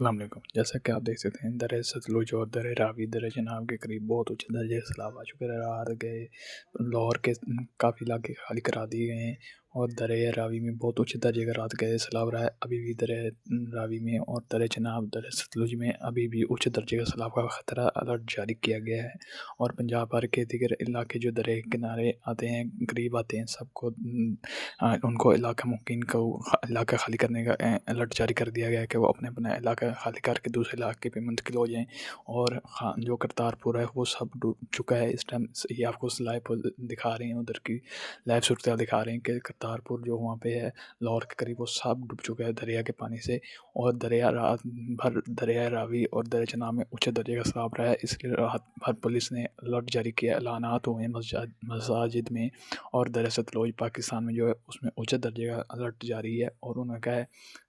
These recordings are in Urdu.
السلام علیکم، جیسا کہ آپ دیکھ سکتے ہیں درہ ستلج اور درہ راوی درہ چناب کے قریب بہت اونچے درجے کے سیلاب آ چکے ہیں۔ رات گئے لاہور کے کافی علاقے خالی کرا دیے گئے ہیں اور درہ راوی میں بہت اونچے درجے کا رات گئے سیلاب رہا ہے۔ ابھی بھی درہ راوی میں اور درہ چناب درہ ستلج میں ابھی بھی اونچے درجے کا سیلاب کا خطرہ الرٹ جاری کیا گیا ہے، اور پنجاب بھر کے دیگر علاقے جو درہ کے کنارے آتے ہیں قریب آتے ہیں سب کو ان کو علاقہ ممکن کو علاقہ خالی کرنے کا الرٹ جاری کر دیا گیا ہے کہ وہ اپنے اپنا علاقہ خالی کر کے دوسرے علاقے پہ منتقل ہو جائیں۔ اور جو کرتارپور ہے وہ سب ڈوب چکا ہے اس ٹائم۔ یہ آپ کو لائیو دکھا رہے ہیں، ادھر کی لائیو صورتحال دکھا رہے ہیں کہ کرتارپور جو وہاں پہ ہے لاہور کے قریب وہ سب ڈوب چکا ہے دریا کے پانی سے، اور دریا رات بھر دریا راوی اور دریا چناب میں اونچے درجے کا سیلاب رہا ہے۔ اس لیے رات بھر پولیس نے الرٹ جاری کیا، اعلانات ہوئے مساجد میں، اور درہ ستلج پاکستان میں جو ہے اس میں اونچے درجے کا الرٹ جاری ہے۔ اور انہوں نے کہا ہے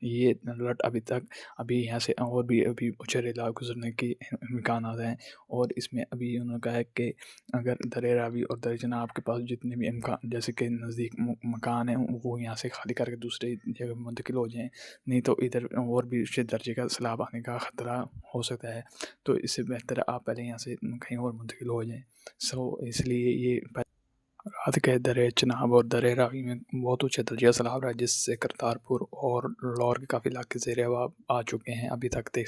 یہ الرٹ ابھی یہاں سے اور بھی اونچے علاقے گزرنے کی امکانات ہیں، اور اس میں ابھی انہوں نے کہا ہے کہ اگر درہ راوی اور درہ چناب کے پاس جتنے بھی امکان جیسے کہ نزدیک مکان ہیں وہ یہاں سے خالی کر کے دوسرے جگہ منتقل ہو جائیں، نہیں تو ادھر اور بھی اونچے درجے کا سیلاب آنے کا خطرہ ہو سکتا ہے۔ تو اس سے بہتر آپ پہلے یہاں سے کہیں اور منتقل ہو جائیں۔ اس لیے یہ رات کے درہ چناب اور درہ راوی میں بہت اونچے درجے کا سیلاب رہا ہے، جس سے کرتارپور اور لاہور کے کافی علاقے زیر آب آ چکے ہیں ابھی تک دیکھ